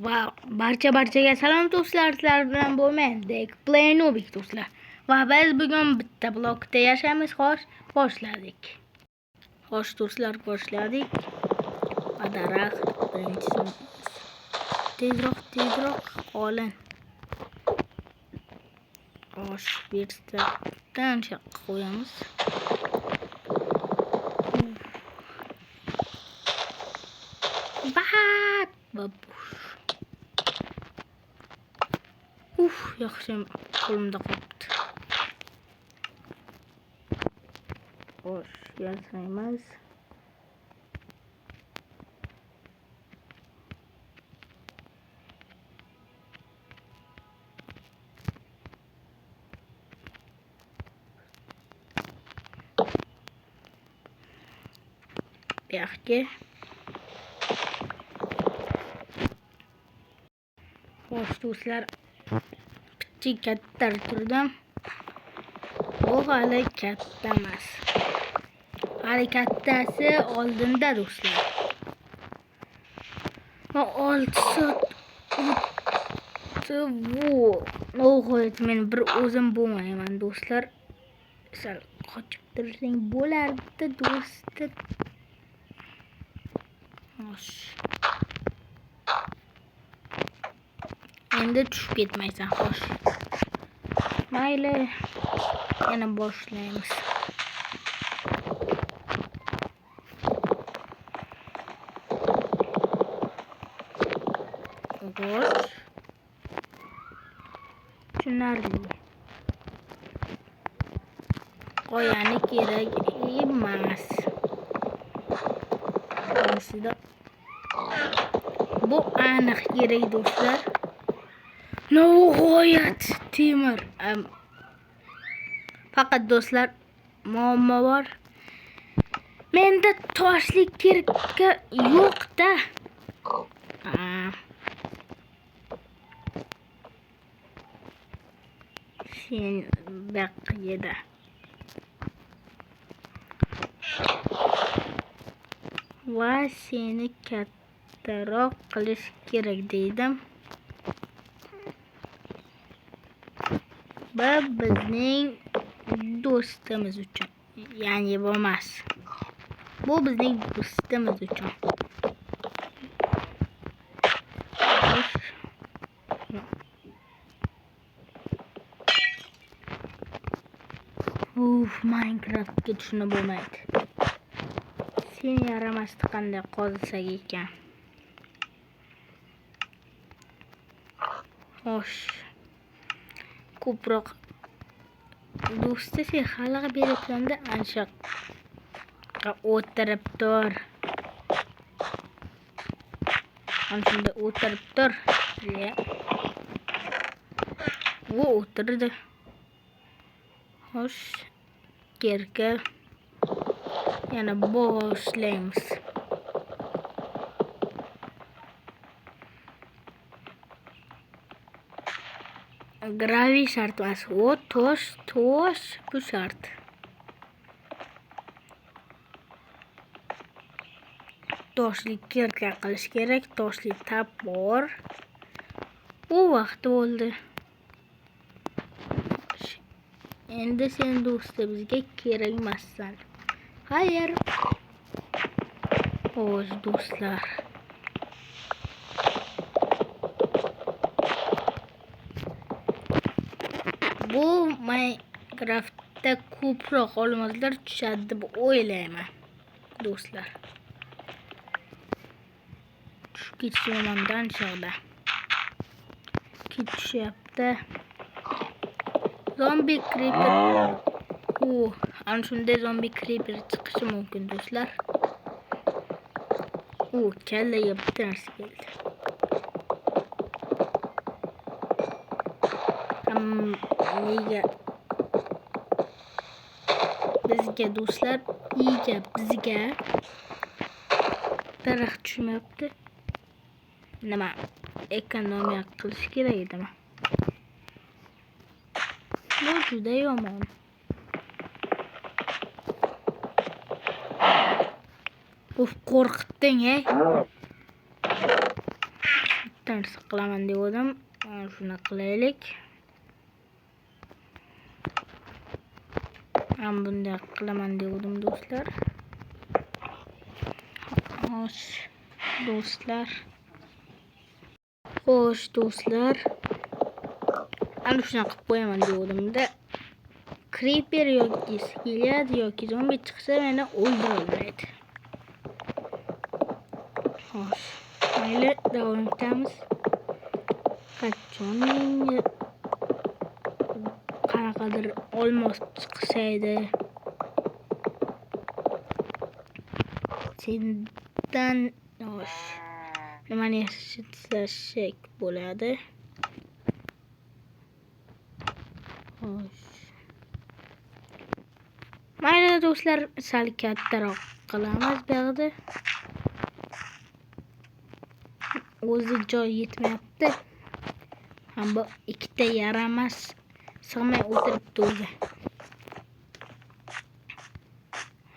Va barchaga salom do'stlar, sizlar bilan bo'lmen Play Nubik do'stlar. Va biz bugun bitta blokda yashaymiz, xo'sh, boshladik. Xo'sh do'stlar, boshladik. Va daraxt birinchisi. Tezroq olin. Xo'sh, bittadan shaqqa qo'yamiz. Yaxshi qo'limda qolibdi. Xo'sh, yasaymiz. Bu yoqqa. Xo'sh do'stlar, katta turdim. Bu hali katta emas. Hali kattasi oldinda do'stlar. Va 6 soat o'tdi. Nihoyat men bir o'zim bo'lmayman do'stlar. Sal qochib tursang bo'lardi do'stlar. Xo'sh. Endi tushib ketmaysan, xo'sh. Mayli, yana boshlaymiz. Xo'sh. Tushunarli. Qo'yani kerak emas. Bu aniq kerak do'stlar. Nihoyat temir. Faqat do'stlar, muammo bor. Menda toshlik kirka yo'q-da. Sen baqiyda. Va seni kattaroq qilish kerak deydim. Bu bizning do'stimiz uchun. Ya'ni bo'lmas. Bu bizning do'stimiz uchun. Minecraftga tushunib bo'lmaydi. Sen yaramasdi qanday qozsak ekan. Xo'sh. Ko'proq do'sti sen xalaqqa berayotganda ancha o'tirib tur. Shunda o'tirib tur. U o'tirdi. Xo'sh, kerka yana boshlaymiz. Graviy shart emas. O tosh bu shart. Toshli kerka qilish kerak. Toshli tab bor. Bu vaqt bo'ldi. Endi sen do'sti bizga kerak emassan. Hayır. Xo'sh do'stlar. Bu Minecraftda ko'proq olmoslar tushadi deb o'ylayman do'stlar. Tushib ketishimdan shaqda. Ketishyapti. Zombi creeper. Ana shunday zombi creeper chiqishi mumkin do'stlar. Kallaga bitta narsa keldi. Nega bizga do'stlar, bizga daraxt tushmayapti. Nima ekonomiya qilish kerak edimi? Bu juda yomon. Qo'rqitding, narsa qilaman degandim. Shuni qilaylik. Men bunday qilaman degandim do'stlar. Xo'sh, do'stlar. Ana shunaqa qilib qo'yaman degandim-da. Creeper yoki skelet yoki zombi chiqsa meni o'ldirolmaydi. Xo'sh, mayli davom etamiz. Qanaqadir olmos chiqsaydi. Sendan xo'sh. Nimani yashasak bo'ladi? Xo'sh. Mayli do'stlar, sal kattaroq qilamiz bu yerda. O'zi joy yetmayapti. Ham bu ikkita yaramas sig'may o'tiribdi o'zi.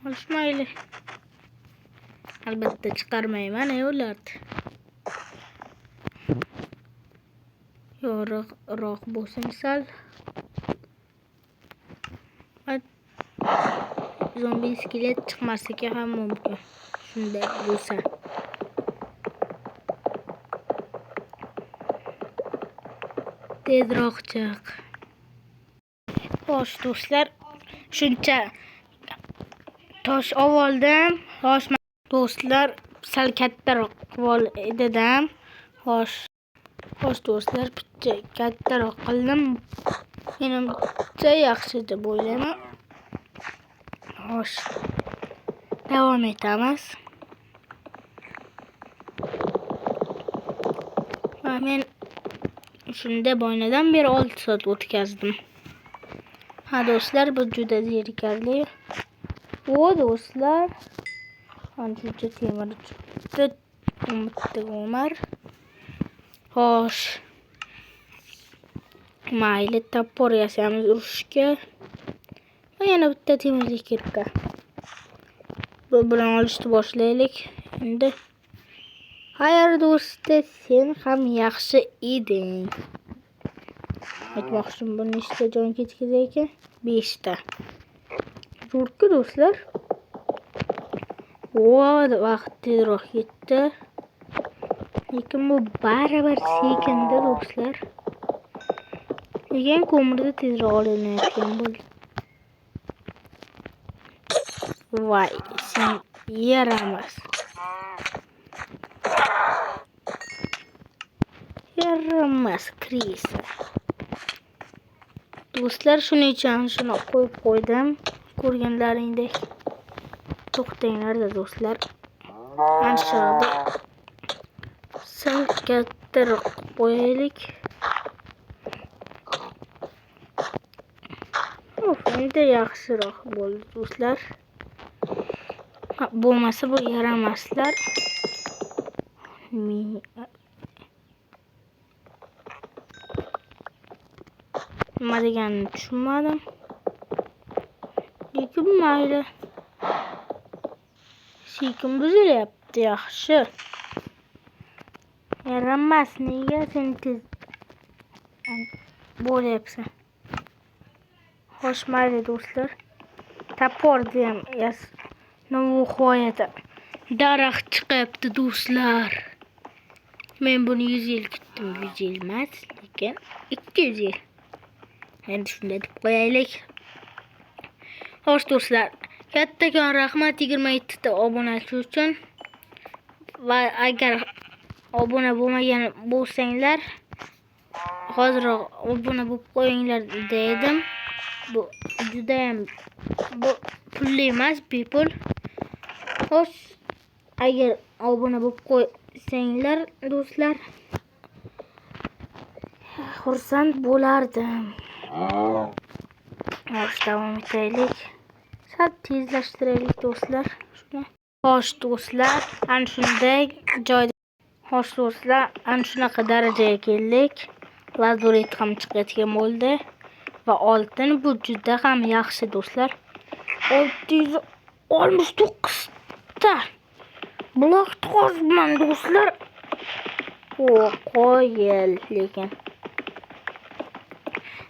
Xo'sh, mayli. Albatta chiqarmayman ularni. Yorug'roq bo'lsin sal. Zombi skelet chiqmasligi ham mumkin. Shunday bo'lsa. Tezroq chiq. Xo'sh do'stlar, shuncha tosh oldim. Xo'sh do'stlar, sal kattaroq qildim. Xo'sh do'stlar, bitta kattaroq qildim. Menimcha yaxshi deb o'ylayman. Xo'sh, davom etamiz. Men shunda boynadan beri 6 soat o'tkazdim. Ha do'stlar, bu juda zerikarli. Do'stlar, ancha temir chiqdi. Umar. Xo'sh. Mayli, topor yasaymiz urushga. Yana bitta temirlik kirka. Bu bilan olishni boshlaylik. Endi xayr do'stlar, sen ham yaxshi eding. Aytmoqchim, bu nechta jon ketgan ekan? 5 ta. Zo'rku do'stlar. Vaqt tezroq ketdi. Lekin bu baribir sekunda do'stlar. Lekin ko'mirni tezroq olinayotgan bo'ldi. Voy, sen yaramas. Kris. Do'stlar, shuning uchun shuni qo'yib qo'ydim. Ko'rganlaringdek. To'xtanglar do'stlar. Anshada sal kattaroq qo'yaylik. Endi yaxshiroq bo'ldi do'stlar. Bo'lmasa bu yaramaslar. Nima deganini tushunmadim. Lekin mayli. Sekin buzilyapti, yaxshi. Yaramas, nega sen tez bo'lyapsan? Xo'sh, mayli do'stlar. Taporni ham nihoyatda daraxt chiqyapti do'stlar. Men buni 100 yil kutdim, 100 yil emas, lekin 200 yil. Endi shunday deb qo'yaylik. Xo'sh do'stlar, kattakon rahmat 27 ta obunachi uchun. Va agar obuna bo'lmagan bo'lsanglar, hozirroq obuna bo'lib qo'yinglar dedim. Bu juda ham pulli emas, bepul. Xo'sh, agar obuna bo'lib qo'ysanglar do'stlar, xursand bo'lardim. Xo'sh, davom etaylik. Sal tezlashtiraylik do'stlar. Xo'sh do'stlar, ana shunday joyda. Xo'sh do'stlar, ana shunaqa darajaga keldik. Lazurit ham chiqayotgan bo'ldi. Va oltin bu juda ham yaxshi do'stlar. 669 ta blok qozman do'stlar. qo'yil lekin.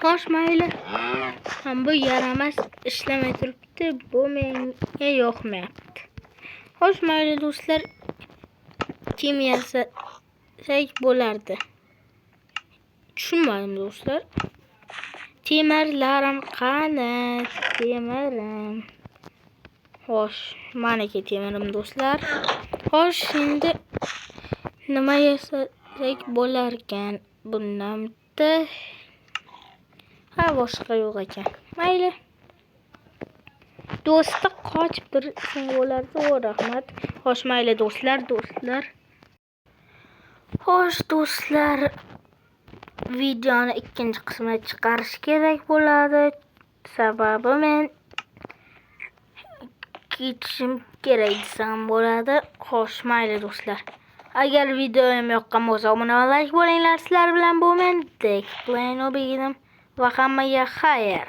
Xo'sh, mayli. Ham bu yaramas ishlamay turibdi. Bu menga yoqmayapti. Xo'sh, mayli do'stlar. Kim yasasak bo'lardi. Tushunmadim do'stlar. Temirlarim qani? Temirim. Xo'sh, meniki temirim do'stlar. Xo'sh, endi nima yasasak bo'lar ekan? Bundamda boshqa yo'q ekan. Mayli. Do'sti qochib tursang bo'lardi. Rahmat. Xo'sh, mayli do'stlar. Xo'sh, do'stlar. Videoni ikkinchi qismini chiqarish kerak bo'ladi. Sababi men ketishim kerak desam bo'ladi. Xo'sh, mayli do'stlar. Agar videoim yoqqan bo'lsa, obuna va like bo'linglar. Sizlar bilan bu men Dek Play edim va hammaga xayr.